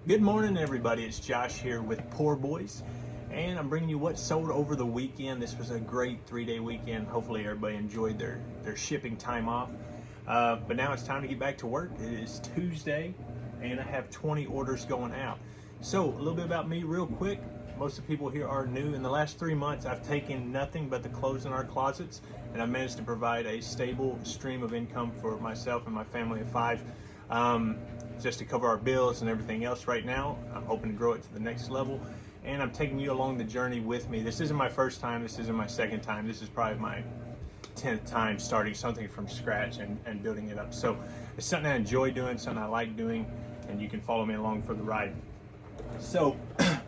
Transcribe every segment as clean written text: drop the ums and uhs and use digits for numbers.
Good morning, everybody. It's Josh here with Poor Boys, and I'm bringing you what sold over the weekend. This was a great 3-day weekend. Hopefully everybody enjoyed their shipping time off. But now it's time to get back to work. It is Tuesday, and I have 20 orders going out. So a little bit about me real quick. Most of the people here are new. In the last 3 months, I've taken nothing but the clothes in our closets, and I've managed to provide a stable stream of income for myself and my family of 5. Just to cover our bills and everything else right now. I'm hoping to grow it to the next level, and I'm taking you along the journey with me. This isn't my first time, this isn't my second time, this is probably my 10th time starting something from scratch and building it up. So it's something I enjoy doing, something I like doing, and you can follow me along for the ride. So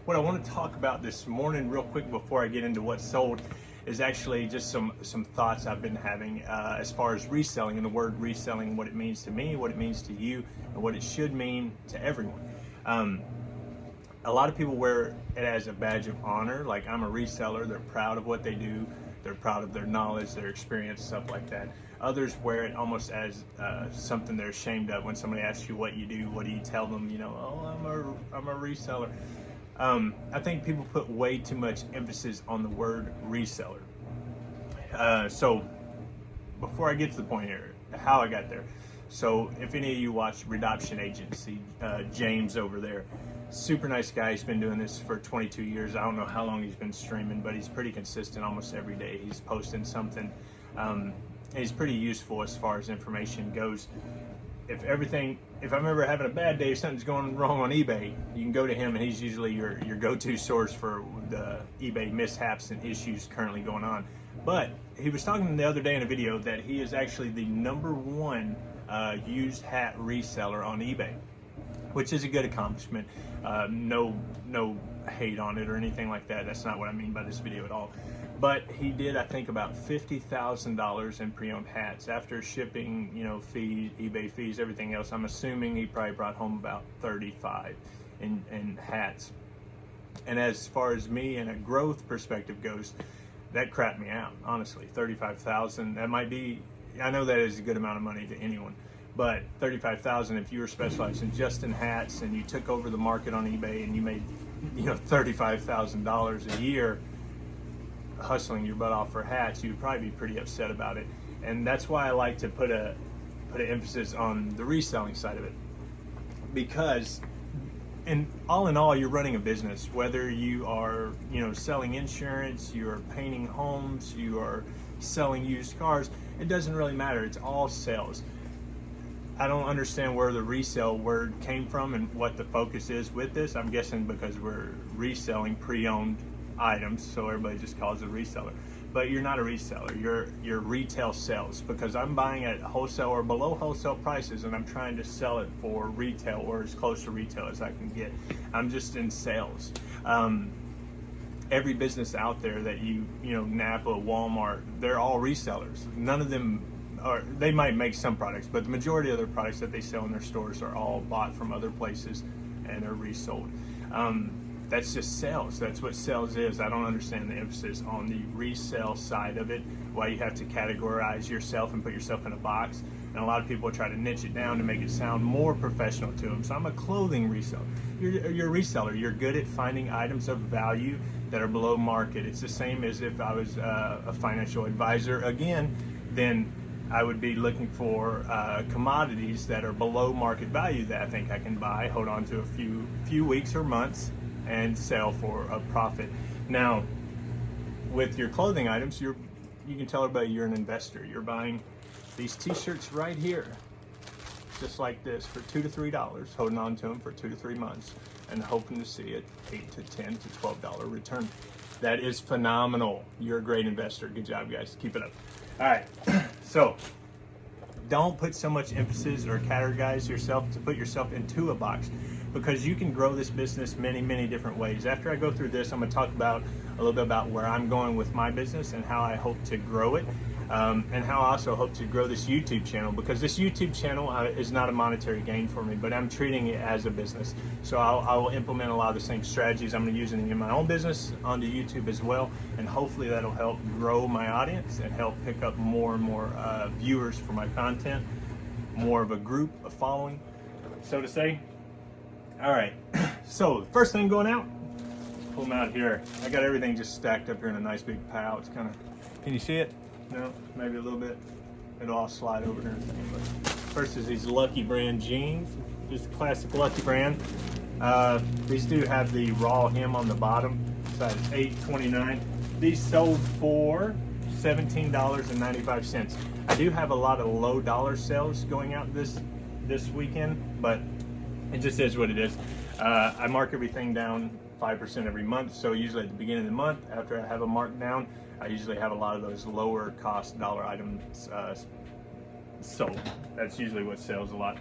what I want to talk about this morning real quick before I get into what sold is actually just some thoughts I've been having as far as reselling, and the word reselling, what it means to me, what it means to you, and what it should mean to everyone. A lot of people wear it as a badge of honor, like I'm a reseller. They're proud of what they do, they're proud of their knowledge, their experience, stuff like that. Others wear it almost as something they're ashamed of. When somebody asks you what you do, what do you tell them? You know, oh, I'm a reseller. I think people put way too much emphasis on the word reseller. So before I get to the point here, how I got there. So if any of you watch Redoption Agency, James over there, super nice guy. He's been doing this for 22 years. I don't know how long he's been streaming, but he's pretty consistent almost every day. He's posting something. He's pretty useful as far as information goes. If I'm ever having a bad day, if something's going wrong on eBay, you can go to him, and he's usually your go-to source for the eBay mishaps and issues currently going on. But he was talking the other day in a video that he is actually the #1 used hat reseller on eBay, which is a good accomplishment. No hate on it or anything like that. That's not what I mean by this video at all. But he did, I think, about $50,000 in pre-owned hats after shipping, fees, eBay fees, everything else. I'm assuming he probably brought home about 35 in hats. And as far as me and a growth perspective goes, that crapped me out, honestly. 35,000, that might be, I know that is a good amount of money to anyone, but 35,000 if you were specializing just in hats and you took over the market on eBay and you made, $35,000 a year hustling your butt off for hats, you'd probably be pretty upset about it. And that's why I like to put an emphasis on the reselling side of it, because in all, you're running a business. Whether you are, selling insurance, you are painting homes, you are selling used cars, it doesn't really matter. It's all sales. I don't understand where the resale word came from and what the focus is with this. I'm guessing because we're reselling pre-owned items, so everybody just calls it a reseller. But you're not a reseller. You're retail sales, because I'm buying at wholesale or below wholesale prices, and I'm trying to sell it for retail or as close to retail as I can get. I'm just in sales. Every business out there that Napa, Walmart, they're all resellers. None of them are, they might make some products, but the majority of their products that they sell in their stores are all bought from other places and are resold. That's just sales. That's what sales is. I don't understand the emphasis on the resale side of it, why you have to categorize yourself and put yourself in a box. And a lot of people try to niche it down to make it sound more professional to them. So I'm a clothing reseller. You're a reseller. You're good at finding items of value that are below market. It's the same as if I was a financial advisor. Again, then I would be looking for commodities that are below market value that I think I can buy, hold on to a few weeks or months, and sell for a profit. Now, with your clothing items, you can tell everybody you're an investor. You're buying these t-shirts right here, just like this, for $2 to $3, holding on to them for 2 to 3 months, and hoping to see an $8 to $10 to $12 return. That is phenomenal. You're a great investor. Good job, guys. Keep it up. All right, so don't put so much emphasis or categorize yourself to put yourself into a box, because you can grow this business many different ways. After I go through this, I'm going to talk about a little bit about where I'm going with my business and how I hope to grow it, and how I also hope to grow this YouTube channel, because this YouTube channel is not a monetary gain for me, but I'm treating it as a business. So I will implement a lot of the same strategies I'm going to use in my own business onto YouTube as well, and hopefully that'll help grow my audience and help pick up more and more viewers for my content, more of a group, a following, so to say. All right, So first thing going out, let's pull them out here. I got everything just stacked up here in a nice big pile. It's kind of, can you see it? No, maybe a little bit. It'll all slide over here. But first is these Lucky brand jeans, just classic Lucky brand. These do have the raw hem on the bottom, size 8.29. These sold for $17.95. I do have a lot of low dollar sales going out this weekend, but it just is what it is. I mark everything down 5% every month, so usually at the beginning of the month, after I have a markdown, I usually have a lot of those lower cost dollar items sold. That's usually what sells a lot.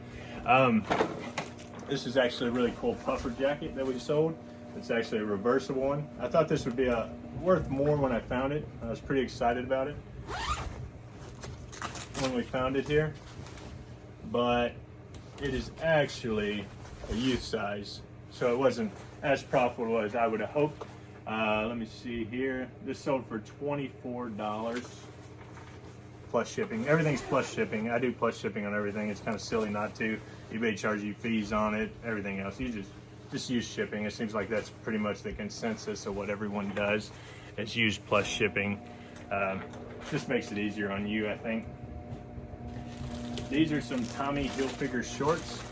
This is actually a really cool puffer jacket that we sold. It's actually a reversible one. I thought this would be worth more when I found it. I was pretty excited about it when we found it here, but it is actually a youth size, so it wasn't as profitable as I would have hoped. Let me see here. This sold for $24 plus shipping. Everything's plus shipping. I do plus shipping on everything. It's kind of silly not to. eBay charges you fees on it. Everything else, you just use shipping. It seems like that's pretty much the consensus of what everyone does, is use plus shipping. Just makes it easier on you, I think. These are some Tommy Hilfiger shorts.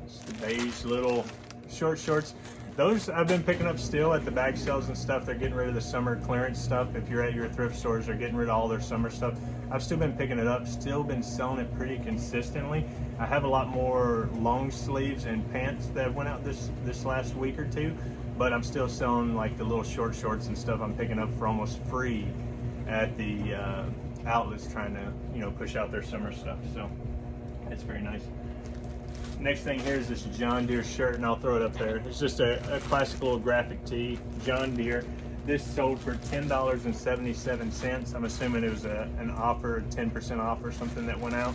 It's the beige little short shorts. Those I've been picking up still at the bag sales and stuff. They're getting rid of the summer clearance stuff. If you're at your thrift stores, they're getting rid of all their summer stuff. I've still been picking it up, still been selling it pretty consistently. I have a lot more long sleeves and pants that went out this last week or two, but I'm still selling like the little short shorts and stuff I'm picking up for almost free at the outlets trying to, you know, push out their summer stuff. So it's very nice. Next thing here is this John Deere shirt, and I'll throw it up there. It's just a classic little graphic tee, John Deere. This sold for $10.77. I'm assuming it was an offer, 10% off or something that went out.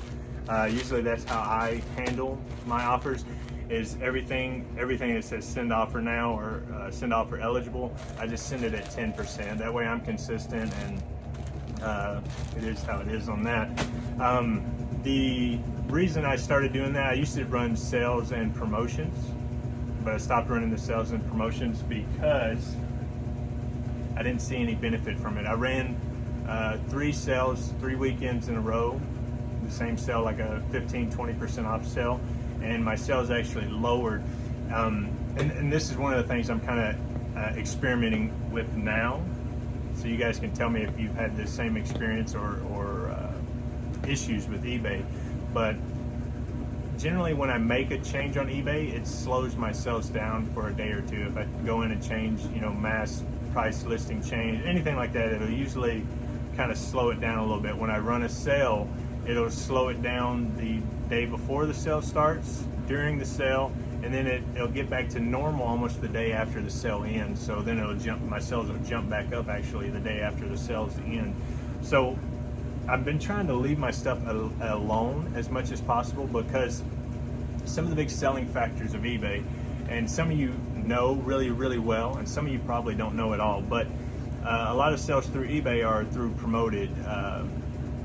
Usually that's how I handle my offers, is everything that says send offer now or send offer eligible, I just send it at 10%. That way I'm consistent, and it is how it is on that. The reason I started doing that, I used to run sales and promotions, but I stopped running the sales and promotions because I didn't see any benefit from it. I ran 3 sales, 3 weekends in a row, the same sale, like a 15-20% off sale, and my sales actually lowered. And this is one of the things I'm kind of experimenting with now, so you guys can tell me if you've had the same experience or issues with eBay. But generally when I make a change on eBay, it slows my sales down for a day or two. If I go in and change, you know, mass price listing change, anything like that, it'll usually kind of slow it down a little bit. When I run a sale, it'll slow it down the day before the sale starts, during the sale, and then it'll get back to normal almost the day after the sale ends. So then my sales will jump back up actually the day after the sales end. So I've been trying to leave my stuff alone as much as possible, because some of the big selling factors of eBay, and some of you know really, really well, and some of you probably don't know at all, but a lot of sales through eBay are through promoted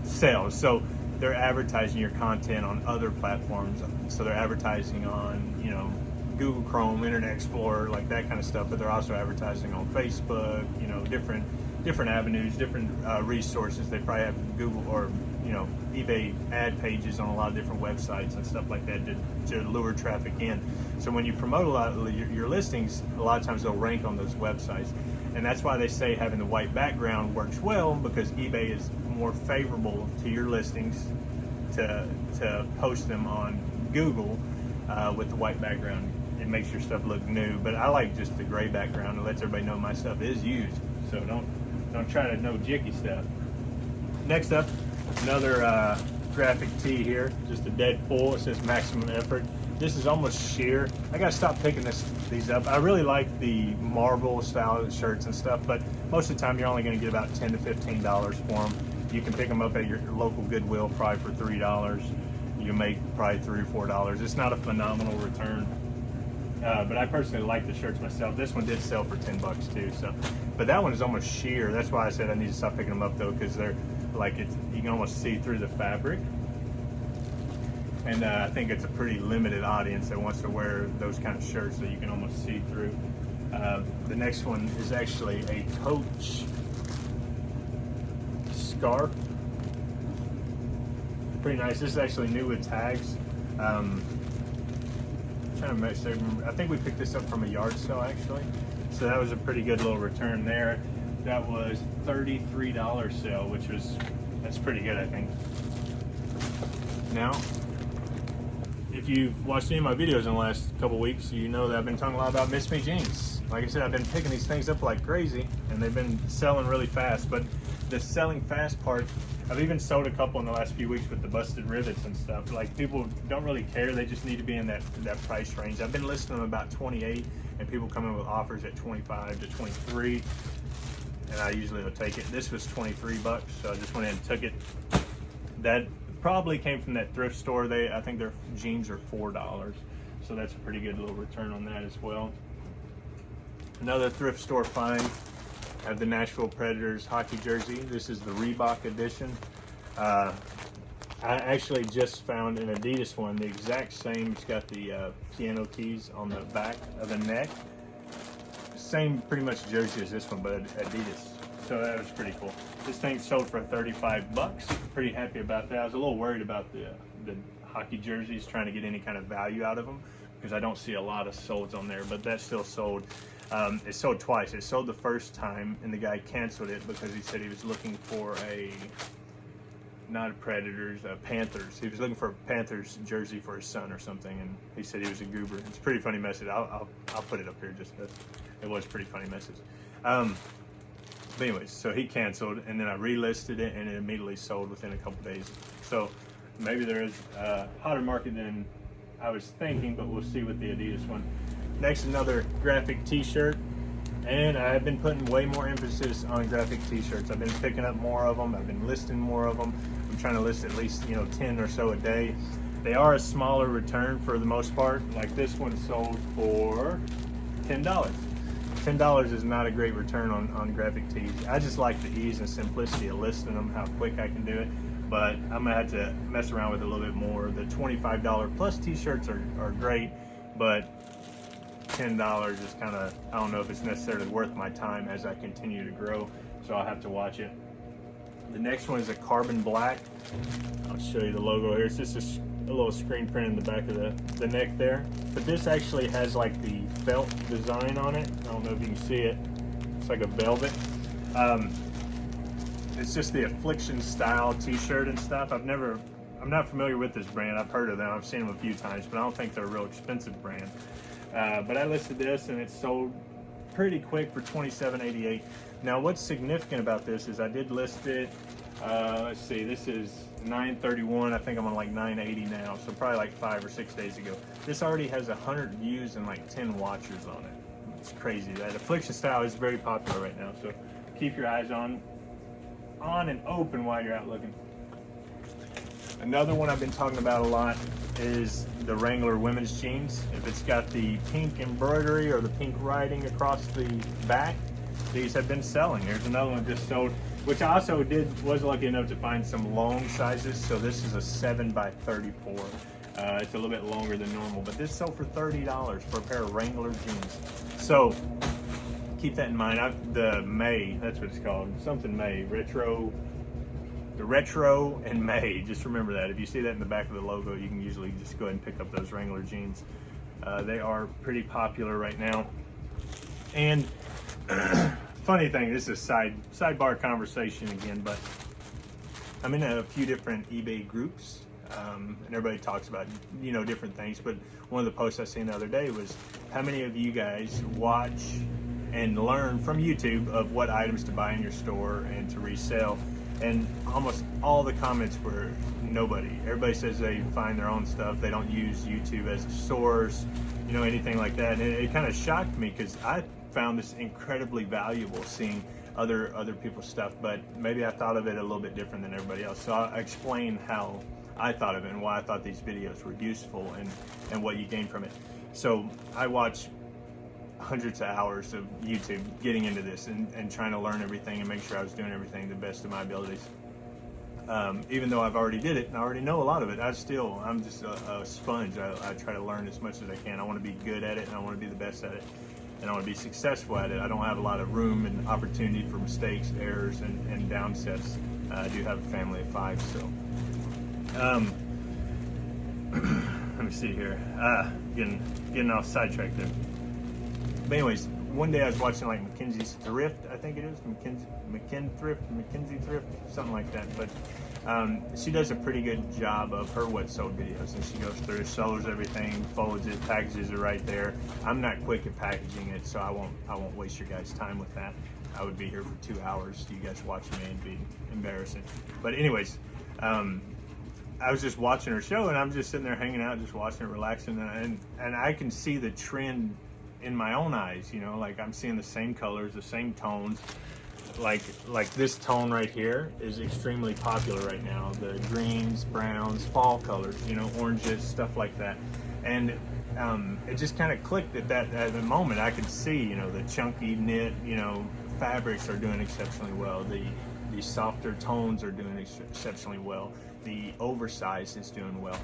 sales. So they're advertising your content on other platforms. So they're advertising on, you know, Google Chrome, Internet Explorer, like that kind of stuff, but they're also advertising on Facebook, you know, different avenues, different resources. They probably have Google or, you know, eBay ad pages on a lot of different websites and stuff like that to lure traffic in. So when you promote a lot of your listings, a lot of times they'll rank on those websites. And that's why they say having the white background works well, because eBay is more favorable to your listings to post them on Google with the white background. It makes your stuff look new, but I like just the gray background. It lets everybody know my stuff is used. So don't try to know jicky stuff. Next up, another graphic tee here, just a Deadpool. It says maximum effort. This is almost sheer. I gotta stop picking these up. I really like the marble style shirts and stuff, but most of the time you're only gonna get about $10 to $15 for them. You can pick them up at your local Goodwill probably for $3. You can make probably $3 or $4. It's not a phenomenal return. But I personally like the shirts myself. This one did sell for $10 too. So, but that one is almost sheer. That's why I said I need to stop picking them up though, because they're like you can almost see through the fabric. And I think it's a pretty limited audience that wants to wear those kind of shirts that you can almost see through. The next one is actually a Coach scarf. Pretty nice. This is actually new with tags. Trying to make sure, I think we picked this up from a yard sale actually. So that was a pretty good little return there. That was $33 sale, that's pretty good, I think. Now, if you've watched any of my videos in the last couple weeks, you know that I've been talking a lot about Miss Me jeans. Like I said, I've been picking these things up like crazy, and they've been selling really fast. But the selling fast part, I've even sold a couple in the last few weeks with the busted rivets and stuff. Like, people don't really care, they just need to be in that price range. I've been listing them about 28, and people come in with offers at 25 to 23, and I usually will take it. This was 23 bucks, so I just went in and took it. That probably came from that thrift store. I think their jeans are $4, so that's a pretty good little return on that as well. Another thrift store find, I have the Nashville Predators hockey jersey. This is the Reebok edition. I actually just found an Adidas one, the exact same. It's got the piano keys on the back of the neck. Same pretty much jersey as this one, but Adidas. So that was pretty cool. This thing sold for 35 bucks. Pretty happy about that. I was a little worried about the hockey jerseys, trying to get any kind of value out of them, because I don't see a lot of solds on there, but that still sold. It sold twice. It sold the first time, and the guy canceled it because he said he was looking for not a Predators, Panthers. He was looking for a Panthers jersey for his son or something, and he said he was a goober. It's a pretty funny message. I'll put it up here just because it was a pretty funny message. But anyways, so he canceled, and then I relisted it, and it immediately sold within a couple days. So maybe there is a hotter market than I was thinking, but we'll see with the Adidas one. Next, another graphic t-shirt, and I've been putting way more emphasis on graphic t-shirts. I've been picking up more of them. I've been listing more of them. I'm trying to list at least 10 or so a day. They are a smaller return for the most part. Like this one sold for $10. $10 is not a great return on graphic tees. I just like the ease and simplicity of listing them, how quick I can do it. But I'm gonna have to mess around with it a little bit more. The $25 plus t-shirts are great, but $10 is kind of, I don't know if it's necessarily worth my time as I continue to grow, so I'll have to watch it. The next one is a carbon black. I'll show you the logo here. It's just a little screen print in the back of the neck there, but this actually has like the felt design on it. I don't know if you can see it. It's like a velvet. It's just the Affliction style t-shirt and stuff. I'm not familiar with this brand. I've heard of them, I've seen them a few times, but I don't think they're a real expensive brand. But I listed this, and it sold pretty quick for $27.88. Now, what's significant about this is I did list it, let's see, this is $9.31. I think I'm on like $9.80 now, so probably like 5 or 6 days ago. This already has 100 views and like 10 watchers on it. It's crazy. That Affliction style is very popular right now, so keep your eyes on and open while you're out looking. Another one I've been talking about a lot is the Wrangler women's jeans. If it's got the pink embroidery or the pink writing across the back, these have been selling. Here's another one just sold, which I also was lucky enough to find some long sizes. So this is a 7x34. It's a little bit longer than normal, but this sold for $30 for a pair of Wrangler jeans. So keep that in mind. The May, that's what it's called, something May, the retro and May, just remember that. If you see that in the back of the logo, you can usually just go ahead and pick up those Wrangler jeans. They are pretty popular right now. And funny thing, this is a sidebar conversation again, but I'm in a few different eBay groups, and everybody talks about different things. But one of the posts I seen the other day was, how many of you guys watch and learn from YouTube of what items to buy in your store and to resell? And almost all the comments were nobody. Everybody says they find their own stuff. They don't use YouTube as a source, anything like that. And it kind of shocked me, because I found this incredibly valuable, seeing other people's stuff, but maybe I thought of it a little bit different than everybody else. So I'll explain how I thought of it and why I thought these videos were useful and what you gain from it. So I watch hundreds of hours of YouTube getting into this and trying to learn everything and make sure I was doing everything the best of my abilities. Even though I've already did it and I already know a lot of it, I'm just a sponge. I try to learn as much as I can. I want to be good at it and I want to be the best at it. And I want to be successful at it. I don't have a lot of room and opportunity for mistakes, errors, and downsets. I do have a family of 5, so. Let me see here. Getting off sidetrack there. But anyways, one day I was watching like Mackenzie's Thrift, I think it is, Mackenzie Thrift, something like that. But she does a pretty good job of her what sold videos, and she goes through, sews everything, folds it, packages it right there. I'm not quick at packaging it, so I won't waste your guys' time with that. I would be here for 2 hours. You guys watching me and be embarrassing. But anyways, I was just watching her show, and I'm just sitting there hanging out, just watching it, relaxing, and I can see the trend in my own eyes, you know, like I'm seeing the same colors, the same tones. Like this tone right here is extremely popular right now. The greens, browns, fall colors, you know, oranges, stuff like that. And it just kind of clicked at the moment. I could see, you know, the chunky knit, you know, fabrics are doing exceptionally well. The softer tones are doing exceptionally well. The oversized is doing well.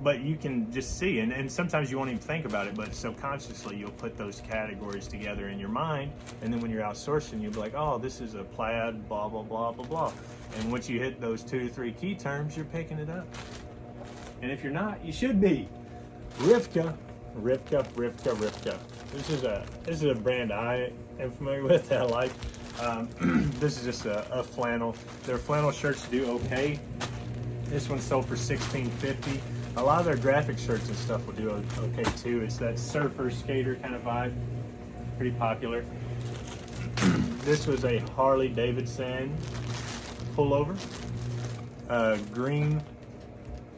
But you can just see, and sometimes you won't even think about it, but subconsciously you'll put those categories together in your mind, and then when you're outsourcing, you'll be like, oh, this is a plaid, blah, blah, blah, blah, blah. And once you hit those 2 to 3 key terms, you're picking it up. And if you're not, you should be. Ripka. This is a brand I am familiar with that I like. This is just a flannel. Their flannel shirts do okay. This one sold for $16.50. A lot of their graphic shirts and stuff will do okay too. It's that surfer skater kind of vibe. Pretty popular. This was a Harley-Davidson pullover. Green.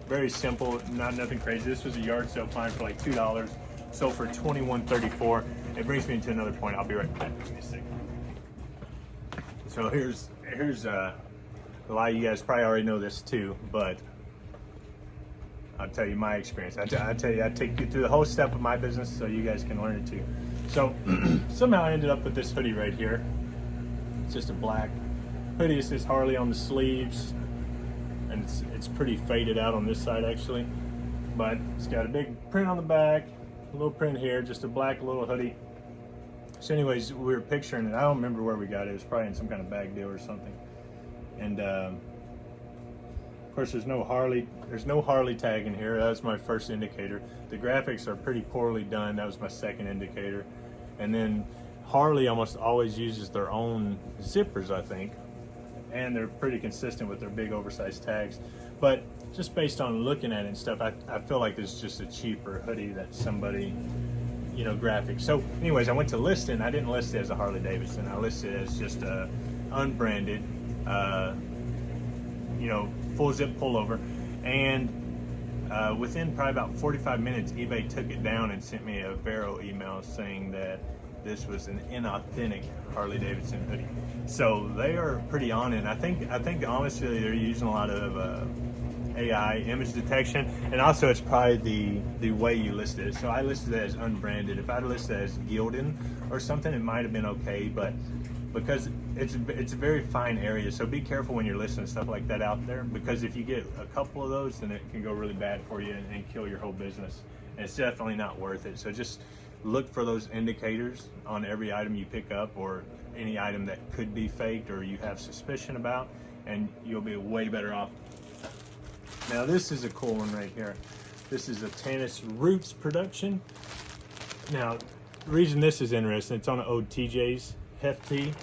Very simple, nothing crazy. This was a yard sale find for like $2. Sold for $21.34. It brings me to another point. I'll be right back. Give me a second. So here's a lot of you guys probably already know this too, but I'll tell you my experience. I take you through the whole step of my business so you guys can learn it too. So somehow I ended up with this hoodie right here. It's just a black hoodie. It says Harley on the sleeves, and it's pretty faded out on this side actually, but it's got a big print on the back, a little print here, just a black little hoodie. So anyways, we were picturing it. I don't remember where we got it. It was probably in some kind of bag deal or something. And of course, there's no Harley tag in here. That was my first indicator. The graphics are pretty poorly done. That was my second indicator. And then Harley almost always uses their own zippers, I think. And they're pretty consistent with their big oversized tags. But just based on looking at it and stuff, I feel like this is just a cheaper hoodie that somebody, you know, graphic. So anyways, I went to list it, and I didn't list it as a Harley-Davidson. I listed it as just a unbranded, you know, full zip pullover. And within probably about 45 minutes, eBay took it down and sent me a Vero email saying that this was an inauthentic Harley-Davidson hoodie. So they are pretty on it. I think honestly they're using a lot of AI image detection, and also it's probably the way you listed it. So I listed it as unbranded. If I'd listed it as Gildan or something, it might have been okay, but because it's a very fine area, so be careful when you're listing stuff like that out there, because if you get a couple of those, then it can go really bad for you and kill your whole business. And it's definitely not worth it. So just look for those indicators on every item you pick up, or any item that could be faked or you have suspicion about, and you'll be way better off. Now this is a cool one right here. This is a Tannis Roots production. Now, the reason this is interesting, it's on an old TJ's Heft Tee.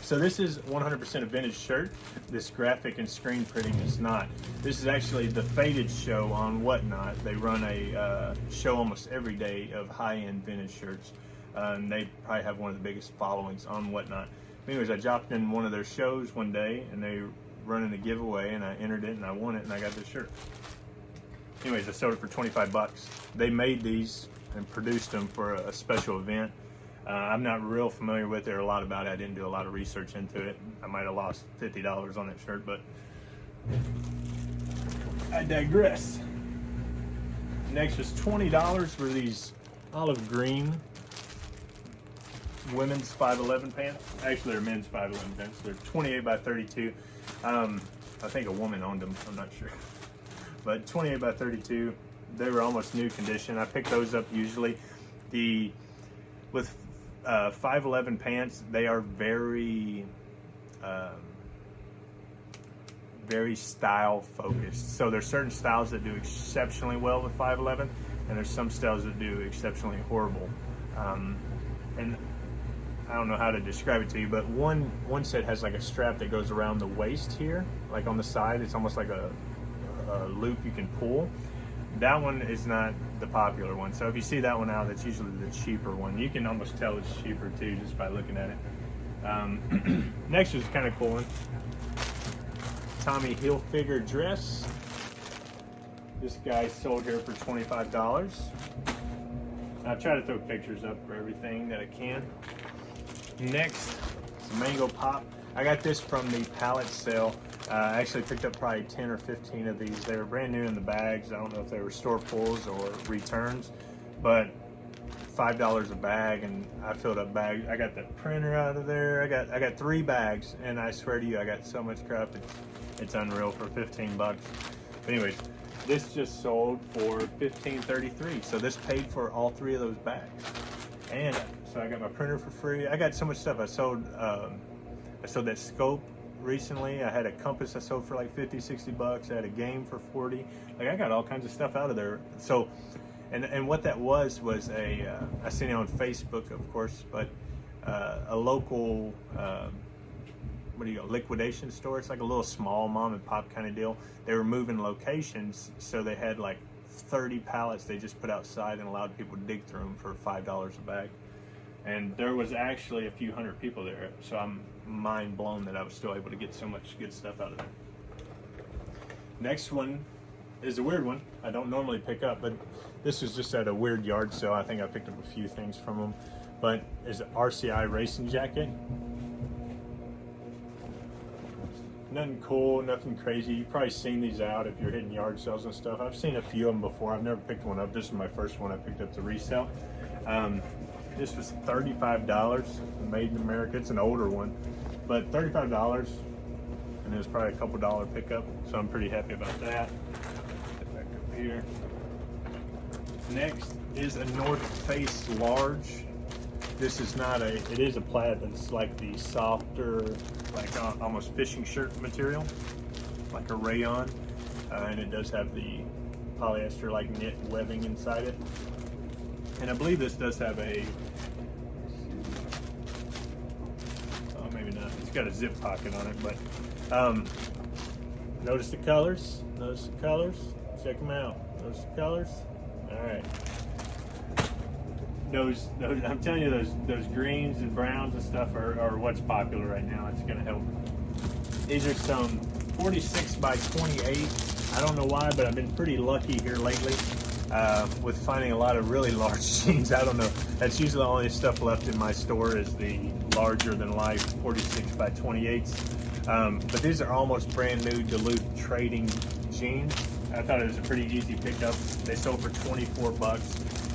So this is 100% a vintage shirt. This graphic and screen printing is not. This is actually the Faded show on Whatnot. They run a show almost every day of high-end vintage shirts. And they probably have one of the biggest followings on Whatnot. Anyways, I dropped in one of their shows one day, and they running a giveaway, and I entered it and I won it, and I got this shirt. Anyways, I sold it for 25 bucks. They made these and produced them for a special event. I'm not real familiar with it or a lot about it. I didn't do a lot of research into it. I might have lost $50 on that shirt, but I digress. Next was $20 for these olive green women's 511 pants. Actually, they're men's 511 pants. They're 28 by 32. I think a woman owned them, I'm not sure. But 28 by 32, they were almost new condition. I pick those up usually. With 511 pants, they are very style focused. So there's certain styles that do exceptionally well with 511, and there's some styles that do exceptionally horrible. And I don't know how to describe it to you, but one set has like a strap that goes around the waist here, like on the side. It's almost like a loop you can pull. That one is not the popular one. So if you see that one out, that's usually the cheaper one. You can almost tell it's cheaper too just by looking at it. Next is kind of cool one. Tommy Hilfiger dress. This guy sold here for $25. I try to throw pictures up for everything that I can. Next, Mango Pop. I got this from the pallet sale. I actually picked up probably 10 or 15 of these. They were brand new in the bags. I don't know if they were store pulls or returns, but $5 a bag, and I filled up bags. I got the printer out of there. I got 3 bags, and I swear to you, I got so much crap. It's unreal for 15 bucks. But anyways, this just sold for $15.33. So this paid for all 3 of those bags. And so I got my printer for free. I got so much stuff. I sold that scope recently. I had a compass I sold for like 50, 60 bucks. I had a game for 40. Like, I got all kinds of stuff out of there. So, and what that was I seen it on Facebook, of course, but a local, liquidation store. It's like a little small mom and pop kind of deal. They were moving locations, so they had like 30 pallets they just put outside and allowed people to dig through them for $5 a bag. And there was actually a few hundred people there, so I'm mind blown that I was still able to get so much good stuff out of there. Next one is a weird one. I don't normally pick up, but this was just at a weird yard sale. I think I picked up a few things from them, but it's an RCI racing jacket. Nothing cool, nothing crazy. You've probably seen these out if you're hitting yard sales and stuff. I've seen a few of them before. I've never picked one up. This is my first one I picked up to resell. This was $35, made in America. It's an older one, but $35, and it was probably a couple dollar pickup, so I'm pretty happy about that. Get back up here. Next is a North Face large. This is not it is a plaid, but it's like the softer, like almost fishing shirt material, like a rayon, and it does have the polyester like knit webbing inside it. And I believe this does have a, oh, maybe not. It's got a zip pocket on it, but notice the colors. Notice the colors. Check them out. Notice the colors. All right. Those I'm telling you, those greens and browns and stuff are what's popular right now. It's going to help. These are some 46 by 28. I don't know why, but I've been pretty lucky here lately. With finding a lot of really large jeans. I don't know. That's usually the only stuff left in my store is the larger than life 46 by 28s. But these are almost brand new Duluth trading jeans. I thought it was a pretty easy pickup. They sold for 24 bucks.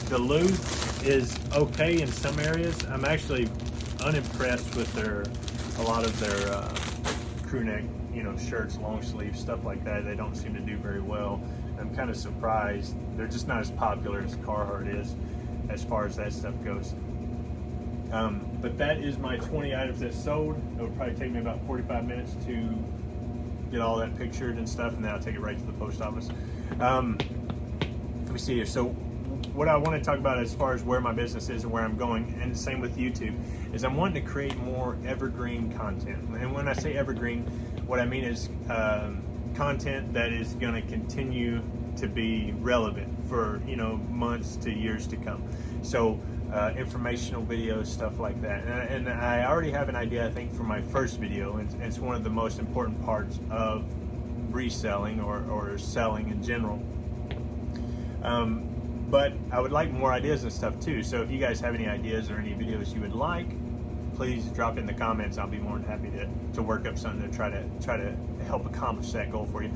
Duluth is okay in some areas. I'm actually unimpressed with a lot of their crew neck, shirts, long sleeves, stuff like that. They don't seem to do very well. I'm kind of surprised. They're just not as popular as Carhartt is as far as that stuff goes. But that is my 20 items that sold. It would probably take me about 45 minutes to get all that pictured and stuff, and then I'll take it right to the post office. Let me see here. So what I want to talk about as far as where my business is and where I'm going, and the same with YouTube, is I'm wanting to create more evergreen content. And when I say evergreen, what I mean is content that is going to continue to be relevant for months to years to come. So informational videos, stuff like that. And I already have an idea, I think, for my first video. It's one of the most important parts of reselling or selling in general. But I would like more ideas and stuff too. So if you guys have any ideas or any videos you would like, please drop in the comments. I'll be more than happy to work up something to try to help accomplish that goal for you.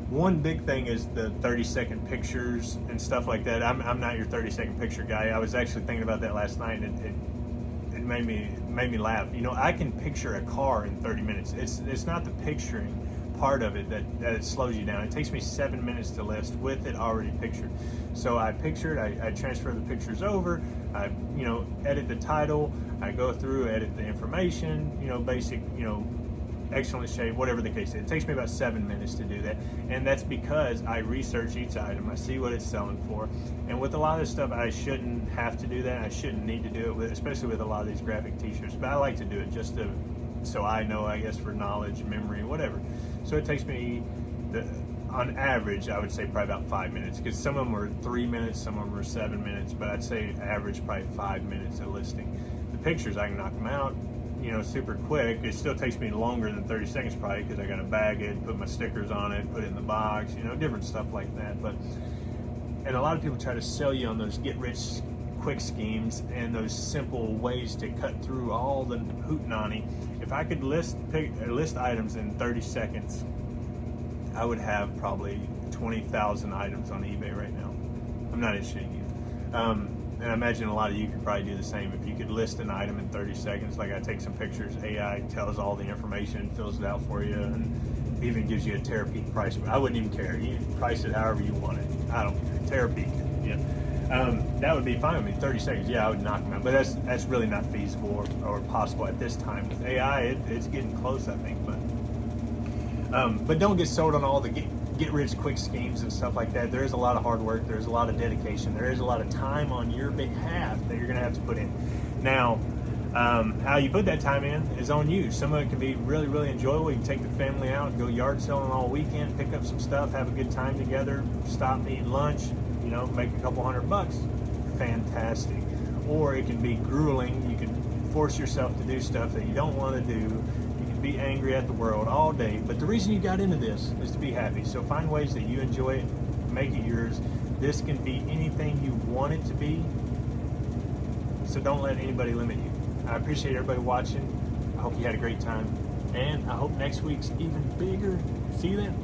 One big thing is the 30-second pictures and stuff like that. I'm not your 30-second picture guy. I was actually thinking about that last night, and it made me laugh. You know, I can picture a car in 30 minutes. It's not the picturing part of it that it slows you down. It takes me 7 minutes to list with it already pictured. So I pictured, I transfer the pictures over, I, you know, edit the title, I go through, edit the information, you know, basic, you know, excellent shape, whatever the case is. It takes me about 7 minutes to do that, and that's because I research each item, I see what it's selling for. And with a lot of this stuff, I shouldn't have to do that, I shouldn't need to do it, especially with a lot of these graphic t-shirts, but I like to do it just to, so I know, I guess, for knowledge, memory, whatever. So it takes me, on average, I would say probably about 5 minutes, because some of them are 3 minutes, some of them are 7 minutes, but I'd say average probably 5 minutes of listing. The pictures, I can knock them out, you know, super quick. It still takes me longer than 30 seconds probably, because I got to bag it, put my stickers on it, put it in the box, you know, different stuff like that. But, and a lot of people try to sell you on those get-rich quick schemes and those simple ways to cut through all the hootenanny. If I could list items in 30 seconds, I would have probably 20,000 items on eBay right now. I'm not shitting you. And I imagine a lot of you could probably do the same. If you could list an item in 30 seconds, like I take some pictures, AI tells all the information, fills it out for you, and even gives you a Terapeak price. I wouldn't even care. You can price it however you want it. I don't care. Terapeak, yeah. That would be fine with me. 30 seconds, yeah, I would knock them out. But that's really not feasible or possible at this time. With AI, it's getting close, I think. But don't get sold on all the get rich quick schemes and stuff like that. There is a lot of hard work. There's a lot of dedication. There is a lot of time on your behalf that you're going to have to put in. Now, how you put that time in is on you. Some of it can be really, really enjoyable. You can take the family out, go yard selling all weekend, pick up some stuff, have a good time together, stop and eat lunch, you know, make a couple $100. Fantastic. Or it can be grueling. You can force yourself to do stuff that you don't want to do. You can be angry at the world all day. But the reason you got into this is to be happy. So find ways that you enjoy it, make it yours. This can be anything you want it to be. So don't let anybody limit you. I appreciate everybody watching. I hope you had a great time. And I hope next week's even bigger. See you then.